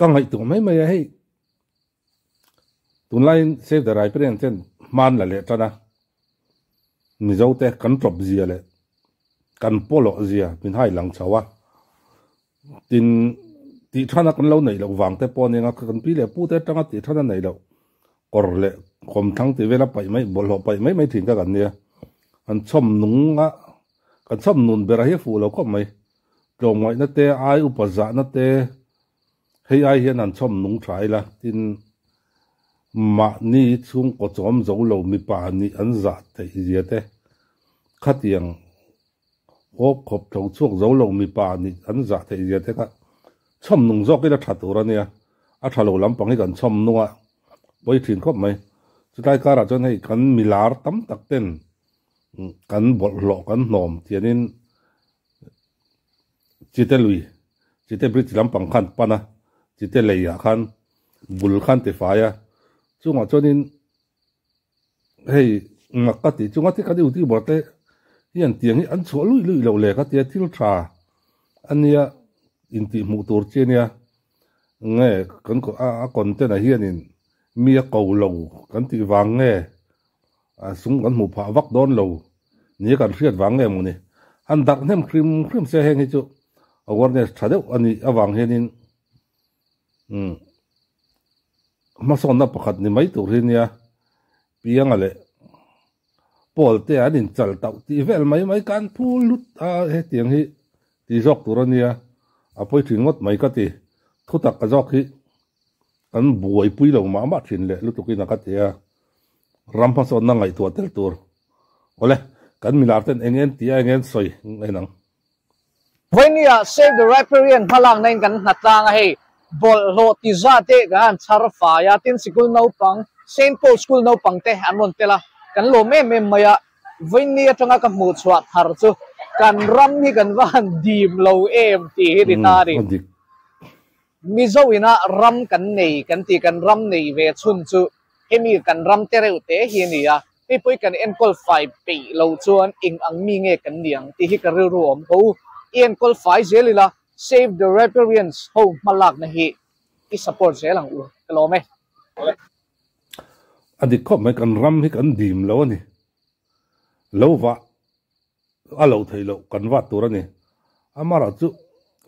ka ngai tu mai mai hei tunlain save the riparian ten man la le tana mi zo te kan drop zia le kan polo zia min hai lang chawa tin ti thana kan lo nei lo wang te pon nga kan pi le pu te tanga ti thana nei lo kor le khom thang ti vela pai mai bol ho pai mai mai thin ka kan nia an chom nunga kan chom nun bera hi fu lo ko mai tlong mai na te ai upaza na te hei ai hian an chom nung thai la tin ma ni chung ko chom zo lo mi pa ni an za te zia te khatiang op khop thau chuak zo lo mi pa ni an za te zia te ka chom nung zo ke la thatu ra nia a thalo lampang hi kan chom nunga boi thin khop mai chutai kara chon hei kan milar tam tak ten kan bol lo kan nom tianin chite lui chite bridge lampang khan pana chite leia khan bul khan te faya chunga chonin hei ngakati chunga ti kadi uti borte hian tiang hi an chu lui lui lo le ka tia thil tha ania inti mu tur chenia nge kan ko a content a hianin mia ko lo kan ti wang nge a sung kan mu pha vak don lo ni kan riat wang nge mu ni an dak nem krim se heng hi chu awareness thadeu ani awang henin mason na pakhat ni mai tur hinia pianga le pol te anin chal tau ti vel mai kan phul lut a he tiang hi ti jok turania a poi thin ngot mai ka ti thutak ka jok hi kan buai pui lo ma thin le lutuki na ka tia ram pason na ngai tu tel tur ole kan milar ten engen ti engen soi enang Venia save the riparian halang nain kan natlang hei bol lo ti za te gan charfa ya tin school no pang Saint Paul school no pang te anon tela kan lo me maya Venia tanga ka mu chwa thar chu kan ram hi kan van dim lo em ti hi tari mizo ina ram kan nei kan ti kan ram nei ve chun chu hemi kan ram tereu te hi ni ya pe poi kan enkol 5 pe lo chuan ing ang mi nge kan niang ti hi ka ru om ho enkol 5 zelila save the riparians ho malak na hi I support zelang u kalome adi khop mai kan ram hi kan dim lo ni lo wa alo thei lo kan wa tur ani amara chu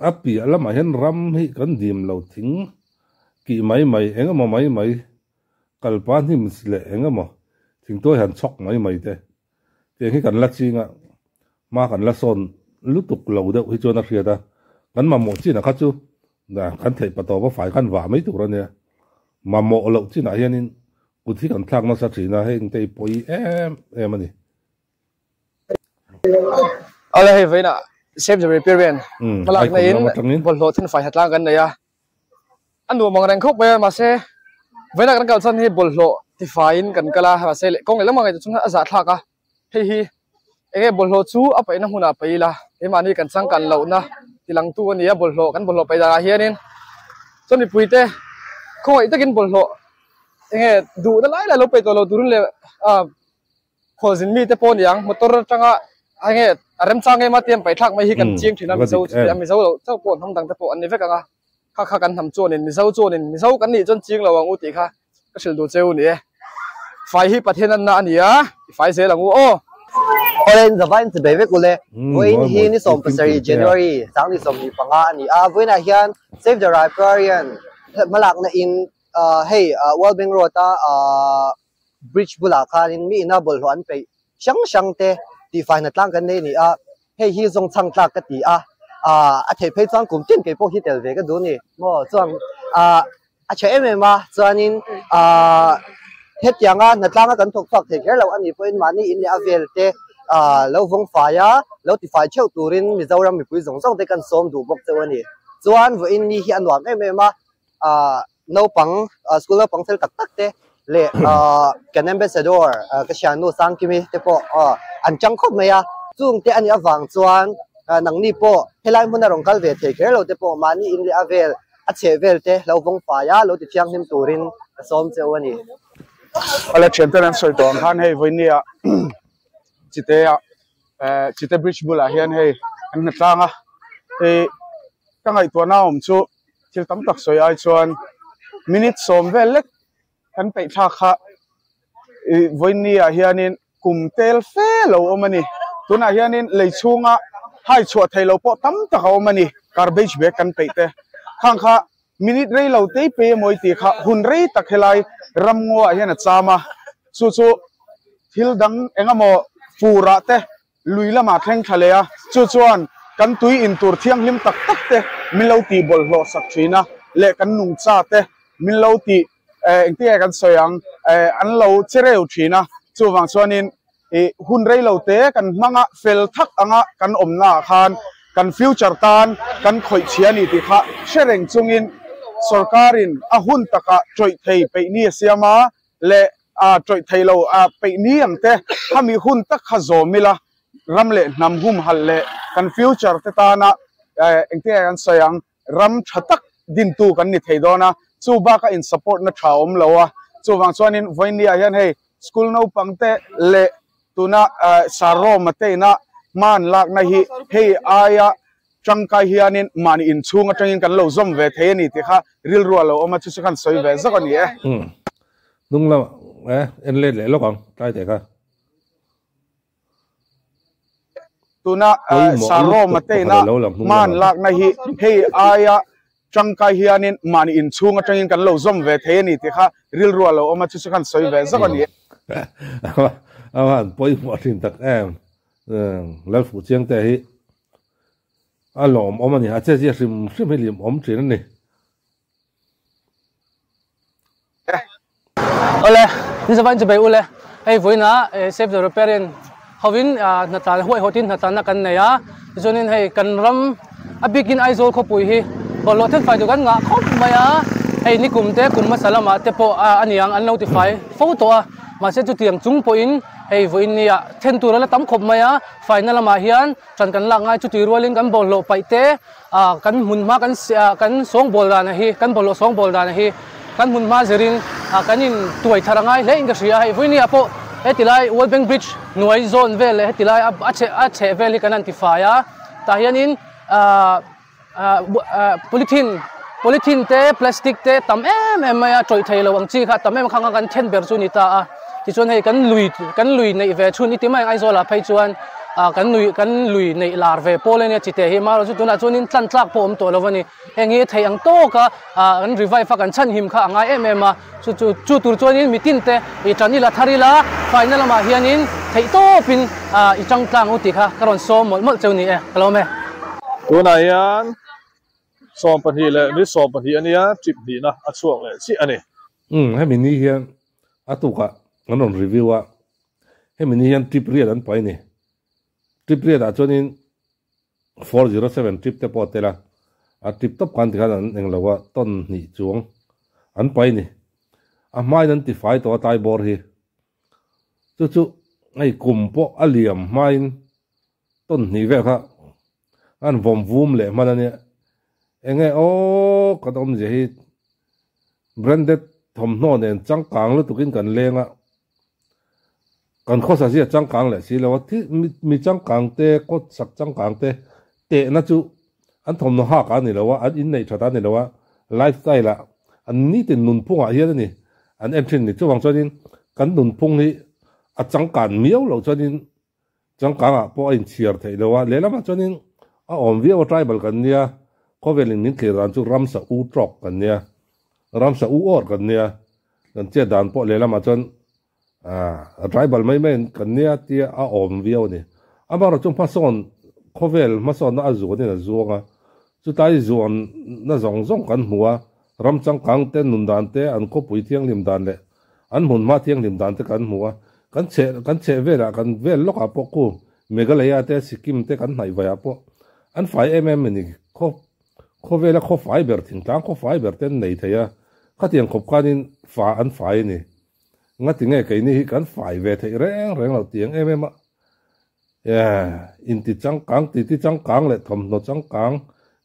api alama hen ram hi kan dim lo thing ki mai engama mai kalpan him sle engama thing to han chok mai te te hi kan la chinga ma kan la son lutuk lo de hi chona khriada kan ma mo chi na kha chu na kan thei pa to ba fai kan wa mai tur ani ma mo lo chi na hianin ku thi kan thak na sa thina heng te poi em ani ala he veina save the riparian malak na in bol lo thin fai hatlang kan ya anu mong reng khop ba ma se veina kan kal chan hi bol lo ti fain kan kala ha se le kong le mangai chu a za thaka hi enge bol lo chu a pai na huna pai la e mani kan chang kan lo na tilang tu ani ya bol lo pai da hianin choni puite khoi takin bol lo enge du da lai la lo pe to lo durun le khozin mi te pon yang motor tanga enge arem change ma tiam pai thak mai hi kan chiang thina mi zo lo chau pon tham dang te po an ni veka kha kan tham chonin mi zo kan ni chon chiang lo ang u ti kha ka sil du cheu ni fai hi pathen an na ania fai se lang u o Olen zavan se beve kule voin hi ni som pasari January sang ni som ni panga ni voin a hian save the riparian malak na in hey Wellbeing Road bridge bulaka in mi na bol hoan pe sang te ti fai na tlang kan nei ni hey hi zong chang tlak ka ti a thei phei chang kum tin ke po hi tel ve ka du ni mo chuang a che em ma chuanin het yanga na tlang kan thok thok the ger lo ani point mani in ya vel te lo vong faya lo ti fai cheu turin mizoram mi pui zong zong te kan som du bok chewani chuan vo in ni hi anwam em ma no pang school pang sel tak tak te le kan ambassador ka shanu sang kimi te po an chang khop meya chung te ani awang chuan nang ni po helai huna rong kal ve the ker lo te po mani in le avel a che vel te lo vong faya lo ti thiang him turin som chewani ala champion soi ton khan hei voinia chite bridge bula hian hei an na tlanga e ka ngai to na om chu thil tam tak soi ai chuan minute som vel lek kan pe tha kha voinia hianin kumtel fe lo omani tuna hianin leichunga hai chua thailo po tam tak omani garbage bag kan pe te khang kha minute rei lo te pe moi ti kha hun rei tak helai ramngo hian a chama chu chu thil dang engamo pura te luilama thleng thalea chu chuan kan tui in tur thiang lim tak tak te milo ti bol lo sak thina le kan nung cha te milo ti engti kan soyang an lo chereu thina chu wang chuanin hun rei lo te kan manga fel thak anga kan omna khan kan future tan kan khoi chiani ti kha shereng chungin sarkarin a hun taka troi thei pe ni siama le a troi thei lo a pe ni angte hami hun tak kha zomila ramle nam hum halle kan future te ta na engte an sayang ram thatak din tu kan ni thei dona chu ba ka in support na thaom lowa chu wang chuanin voinia hian hei school no pangte le tuna saro mate na man lak na hi hei aya changkai hianin mani in chunga tangin kan lo zom ve the ni ti kha ril ru lo oma chu kan soi ve zakani nung la en le lo kang tai te kha tuna saro mate na man lak na hi hei aya changkai hianin mani in chunga tangin kan lo zom ve the ni ti kha ril ru lo oma chu kan soi ve zakani awan poi mo tin tak lal fu chiang te hi alom omani ha che che sim lim om thin ni ole ni zawan che bai ule ei voina save the riparian hawin na tal hoi hotin na tan na kan neya zonin hei kan ram abikin aizol kho pui hi bolo then fai du kan nga khop maya hei ni kumte kum masalama te po aniang an notify photo a ma se chu tiang chung po in hei voinia then tur la tam khop maya final ma hian tran kan la ngai chu ti rolin kan bol lo pai te kan mun ma kan song bol da na hi kan bol lo song bol da na hi kan mun ma zerin kanin tuai tharangai le industry hei voinia po hetilai World Bank Bridge nuai zone vel hetilai a che vel hi kan antifaya ta hianin polythene te plastic te tam em maya troi thailo ang chi kha tam em khanga kan then ber chu ni ta ti chuan hei kan lui nei ve chun ni ti mai ai zola phei chuan kan lui nei lar ve pole ne chi te hi ma ro chu tuna chunin tlan tlak po om to lovani engi thei ang to ka kan revive kan chan him kha anga em a chu tur chuanin mitin te i tani la tharila final ma hianin thei to pin i chang tlang u ti kha karon so mol cheu ni kalome tuna yan som pathi le ni som pathi ania chip di na achuak le chi ani he mini hian atuka anon review a he mini hian trip riat an pai ni trip riat a chuanin 407 trip te potela a trip top kan ti kan englawa ton ni chuang an pai ni a mai nan ti fai to tai bor hi chu ai kumpo aliam main ton ni ve kha an vom vum le manani enge kadom je hi branded thom no nen changkang lu tukin kan lenga kan khosa sia changkang le si lo thi mi changkang te ko sak changkang te na chu an thom no ha ka ni lo wa an in nei thata ni lo wa lifestyle la an ni tin nun punga hian ni an entry ni chuwang chonin kan nun pung hi a changkan miau lo chonin changkanga po in chiar thei lo wa le lama chonin a om via tribal kan nia ko velin nin ke ran chu ramsa u trok kan nia ramsa u or kan nia kan che dan po le lama chon tribal mai men kan nia tia a om via ni amaro chung pason ko vel ma son na azu ni na zuanga chu tai zuan na zong kan huwa ram chang kang te nun dan te an ko pui thiang lim dan le an mun ma thiang lim dan te kan huwa kan che vela kan vel loka po ku Meghalaya te Sikkim te kan nai vaya po an 5mm ni ko vela ko fiber thing tang ko fiber ten nei thaya khatiang khop kanin fa an fai ni ngati nge kai ni kan fai ve thei reng lo tiang mm in ti chang kang le thom no chang kang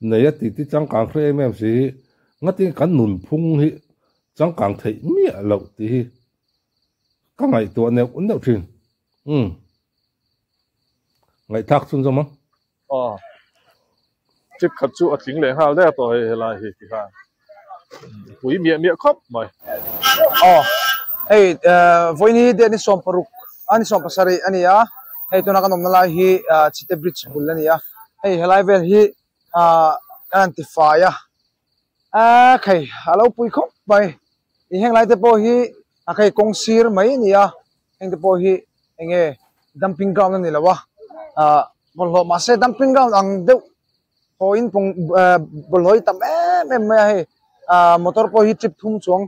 nei ti chang kang 3mm si ngati kan nun phung hi chang kang thei mi lo ti ka ngai to ne un no thin ngai thak chun zoma chip khát chú ở chính lệ hào đấy tôi là hi thì ha quý miệng khóc mày hey voi ni de ni som paruk ani som pasari ani ya hey to na kanom nala hi chite bridge bulani ya hey helai vel hi antifire khai alo pui khop bai i heng lai te po hi khai kong sir mai ni ya heng te po hi enge dumping ground ni lawa bol ho ma se dumping ground ang de ho in pong bol hoi tam em mai motor po hi chip thum chuang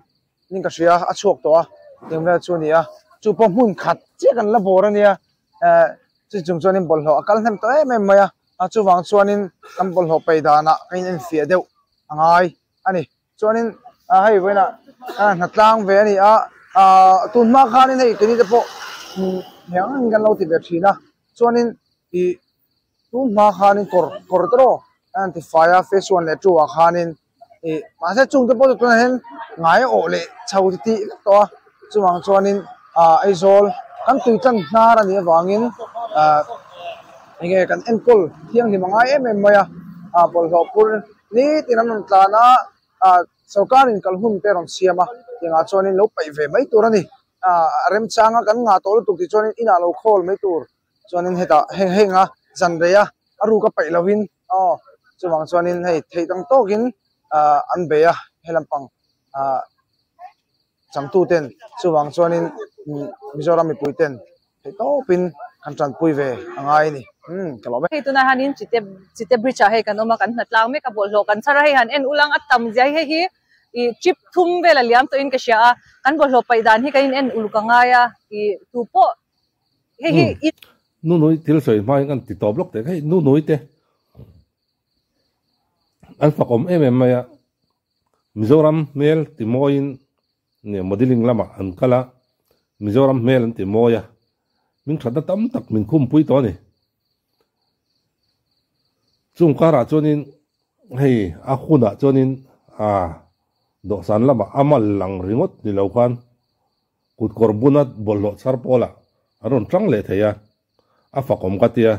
ning ka sia a chuak to a ding ve chu ni a chu po mun khat che kan la bor ania chu chung chuanin bol ho akal hem to em mai a chu wang chuanin kam bol ho peidana kain en fia deuh angai ani chuanin hei voina natlang ve ani tun ma khanin hei kini te po yang kan lo ti ve thina chuanin i tun ma khanin kor tro anti fire phase 1 le 2 a khanin mà sẽ chung tới bao giờ hen ngái ổ lệ chầu thì to chuang chuanin ai zol kan tui chan na ra ni wangin nge kan enkol thiang ni mangai em maya bol ho pur ni tinan tla na sarkarin kalhum te ron siama tinga chuanin lo pai ve mai tur ani rem changa kan nga tol tu ti chuanin ina lo khol mai tur chuanin heta henga zan reya aru ka pai lovin chuang chuanin hei thei tang tokin an beya helampang chang tu ten chuwang chuanin Mizoram mi puiten to pin kan tran pui ve angai ni kalome hei tuna hanin chite bridge he kan oma kan natlang me ka bol lo kan chara he han en ulang atam jai he hi I chip thum vela liam to in ka sha kan bol lo paidan hi kain en ulkanga ya I tu po he hi nu noi til soi mai kan ti to blok te kai nu noi te an fakom em maya Mizoram mel timoin ne modeling lama an kala Mizoram mel an timoya min thada tam tak min khum pui to ni chung kara chonin hei a khuna chonin do san lama amal lang ringot ni lokhan kut korbunat bollo sarpola aron tang le theya a fakom katia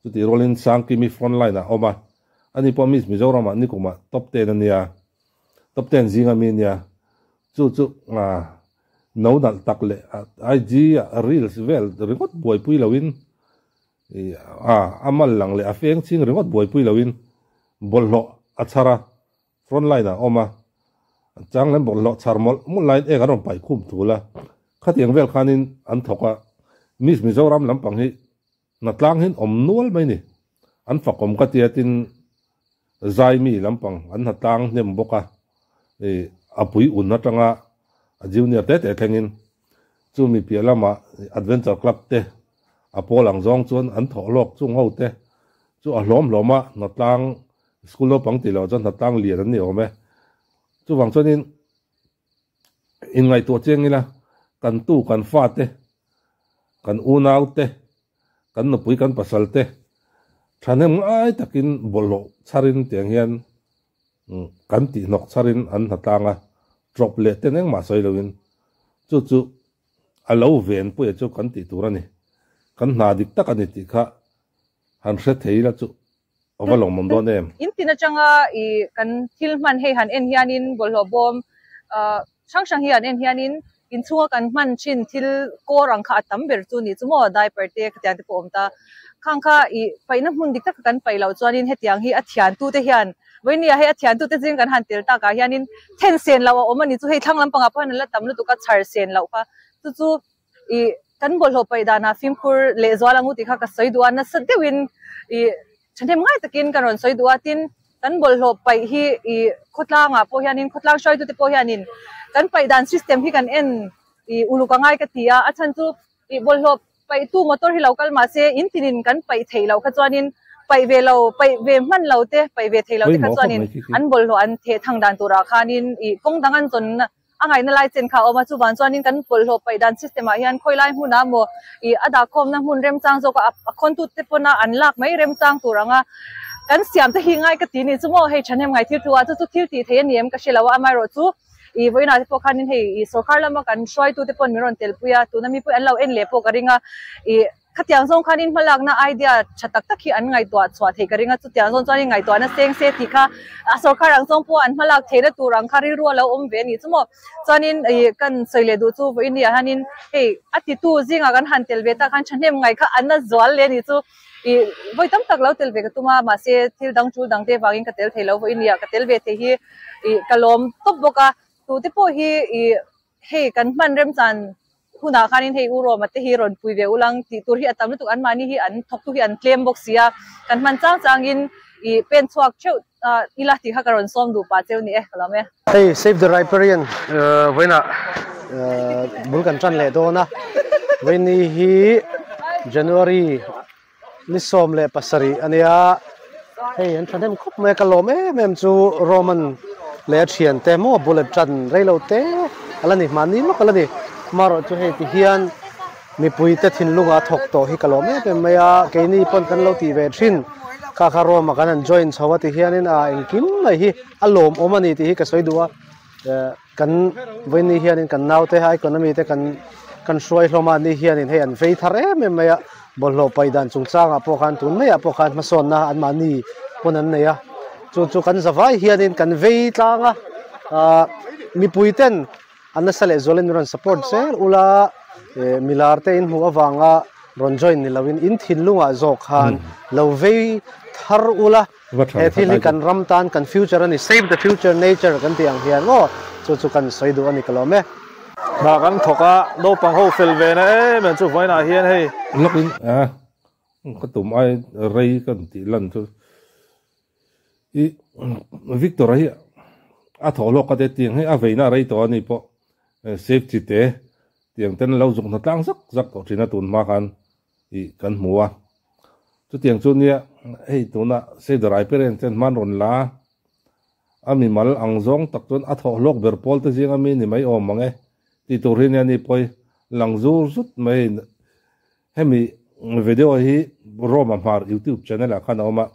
chuti rolin sang kimi front line a oma ani po Mizoram ani kuma top 10 ania top 10 zinga minia chu no dal takle IG reels vel ringot boy pui lawin amal lang le afeng ching ringot boy pui lawin bollo achara front line a oma chang lem bollo charmol mu line e garon pai khum thula khatiang vel khanin an thoka Mizoram lampang hi natlang hin om nual mai ni an fakom katiatin zaimi lampang an hatang nem boka apui unna tanga junior te thengin chu mi pialama adventure club te apolang zong chon an tholok chung ho te chu a hloma natlang school lo pangti lo jon natlang lian an ni ome chu wang chonin in ngai to chengila kan tu kan fa te kan unau te kan no pui kan pasal te thanem ai takin bolo charin tiang hian kan ti nok charin an hatanga drop le teneng ma soi lovin chu alo ven pu chu kan ti turani kan na dik tak ani ti kha han hre theila chu awalong mom don em in tina changa I kan thilman he han en hianin bolho bom sang hian en hianin in chunga kan man chin thil ko rang kha tam ber chu ni chumo diaper te khatian te pom ta khangkha I paina mun dik tak kan pailo chuanin hetiang hi athian tu te hian voinia he athian tu te jing kan han tel ta ka hianin 10 sen lawa omani chu hei thanglam panga phan la tamlu tu ka char sen law ka chu I kan bol ho paidana fimpur le zwalangu ti kha ka soidua na sadewin I chanem ngai takin kan ron soidua tin kan bol ho pai hi I khotlanga po hianin khotlang shoi tu te po hianin kan paidan system hi kan en I uluka ngai ka tia achan chu I bol ho pai tu motor hi local ma se in tinin kan pai thei lo kha chuanin pai ve man lo te pai ve thei lo te kha chuanin an bol ho an the thang dan tura khanin I kong dangan chon angai na lai chen kha oma chu wan chuanin kan bol ho pai dan system a hian khoilai huna mo I ada khom na hun rem chang zo ka khon tu te pona an lak mai rem chang turanga kan siam te hi ngai ka ti ni chumo hei thanem ngai thil tuwa chu thil ti the niam ka shelawa amai ro chu I voina te po khanin hei I sarkar lama kan shoi tu te pon miron tel puya tu na mi pu an lo en le po karinga I khatiang zong khanin malak na idea chatak tak hi an ngai to chwa thei karinga chu tiang zong chani ngai to na seng se ti kha asor kha rang zong po an malak theina tu rang khari ro lo ve ni chumo chanin kan soile du chu vo india hanin hey ati tu zinga kan han tel ve ta khan chanem ngai kha an na zwal le ni chu voi tam tak lo tel ve ka tuma ma se thil dang chu dang te wangin ka tel thei lo vo india ka tel ve the hi kalom top boka tu te po hi hey kan man rem chan huna khanin hei uro mate hi ron pui ve ulang ti tur hi atam tu an mani hi an thok tu hi an claim box sia kan man chang changin pen chuak cheu ila ti ha karon som du pa cheu ni kalame hey save the riparian wena bulkan chan le do na weni hi January ni som le pasari ania hey an thanem khop me kalom mem chu roman le thian te mo bullet chan reilo te alani mani lo kalani maro chu he ti hian mi pui te thin lunga thok to hi kalome pe maya ke ni pon kan lo ti ve thin ka kha ro ma kan join chawa ti hianin a engkim mai hi alom omani ti hi ka soidua kan veni hianin kan naute ha economy te kan shroi hloma ni hianin he an vei thar em maya bollo paidan chungchanga po khan tun maya po khan ma son na an mani ponan neya chu kan zawai hianin kan vei tlanga mi pui ten anna sale zolen ron support ser ula milarte in huwa wanga ron join ni lawin in thinlunga zo khan lovei thar ula ethili kan ramtan kan future ani save the future nature kan tiang hian ngo chu kan soidu ani kalome ba kan thoka do pang ho fel ve na men chu vai na hian hei lokin ka tum ai rei kan ti lan chu i victor hi a tholo ka te tiang he a veina rei to ani po safety te tiang ten lo zuk na tlang zak to thina tun ma khan I kan muwa chu tiang chu nia hei tuna se the riparian ten man ron la ami mal angzong tak tun a tho lok ber pol te jinga mi ni mai om mange ti turin ani poi langzur zut mai hemi video hi roma mar youtube channel a khan oma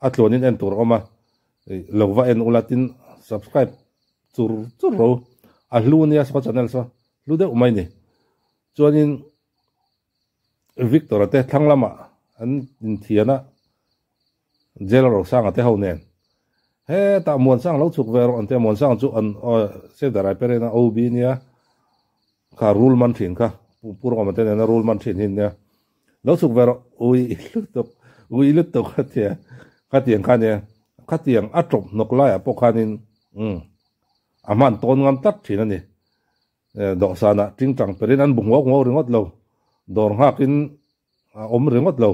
atlonin en tur oma lova en ulatin subscribe tur ro a lunia sa channel sa lude umai ni chuanin victor te thanglama an thiana jelo ro sang ate honen he ta mon sang lo chuk ver on te mon sang chu an se da riparian na ob nia ka rule man thin ka pur ko mate na rule man thin hin nia lo chuk ver ui lut to ka tiang kha ne ka tiang atrop nok la ya po khanin aman ton ngam tak thina ni do sana ting tang perin an bung ngo ringot lo dor hakin om ringot lo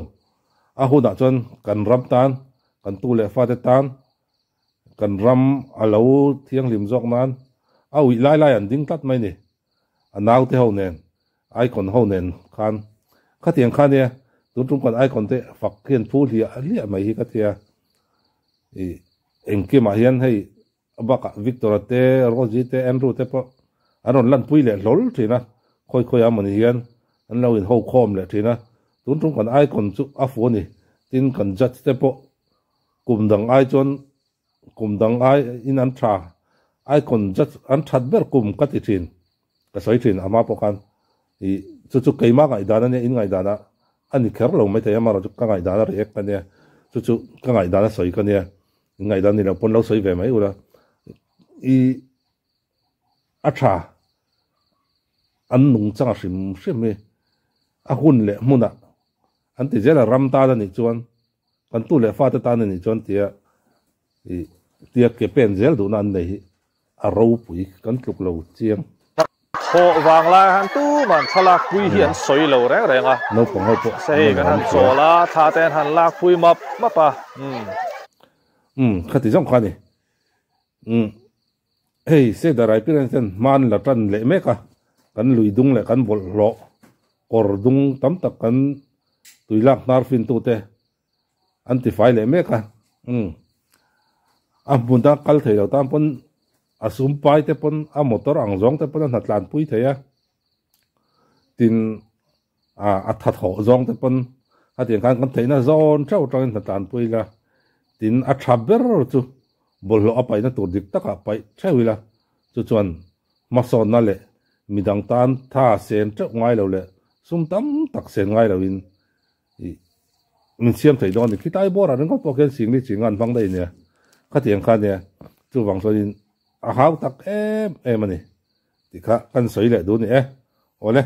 a hu da chon kan ram tan kan tu le fa te tan kan ram alo thiang lim jok man a ui lai an ding tat mai ni anaw te ho nen icon ho nen khan ka tiang khan ne tu tum kan icon te fak khian phu lia mai hi ka thia engke ma hian hei abaka victor te roji te andrew te po aron lan pui le lol thina khoi amani hian an lo in ho khom le thina tun tung kan ai kon chu a fu ni tin kan jat te po kumdang ai in an tha ai kon jat an that ber kum ka ti thin ka soi thin ama po kan I chu keima ga idana ne in ngai dana ani kher lo mai te amaro chu ka ngai dana re ek ka ne chu ka ngai dana soi ka ne ngai dan ni lo pon lo soi ve mai ula I atha an nung changa hrim me a hun le muna an ti jela ram ta da ni chuan kan tu le fa ta ta ni chuan tia ke pen zel du nan nei a ro pui kan tluk lo chiang ho wang la han tu man thala pui hian soi lo reng a no pong ho po sei kan han chola tha ten han la pui map pa khati jong khani hey se da riparian ten man la tan le me ka kan lui dung le kan bol lo kor dung tam tak kan tuilak nar fin tu te anti fai le me ka a bunda kal thei lo tam pon asum pai te pon a motor ang zong te pon na tlan pui theya tin a that ho zong te pon a tiang kan theina zon chau tang na tlan pui la tin a thaber chu bol lo apai na tur dik taka pai thewila chu chuan mason na le midang tan tha sen chok ngai lo le sum tam tak sen ngai lo in mình xem thấy đó thì khi tai bò ra nó có bao nhiêu sinh đi chỉ ngàn vang đây nè cái tiếng khai nè chú vang rồi háo tắc em anh này thì khá căn sấy lại đúng nè ôi này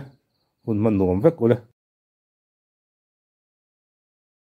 hun man nuông vét ôi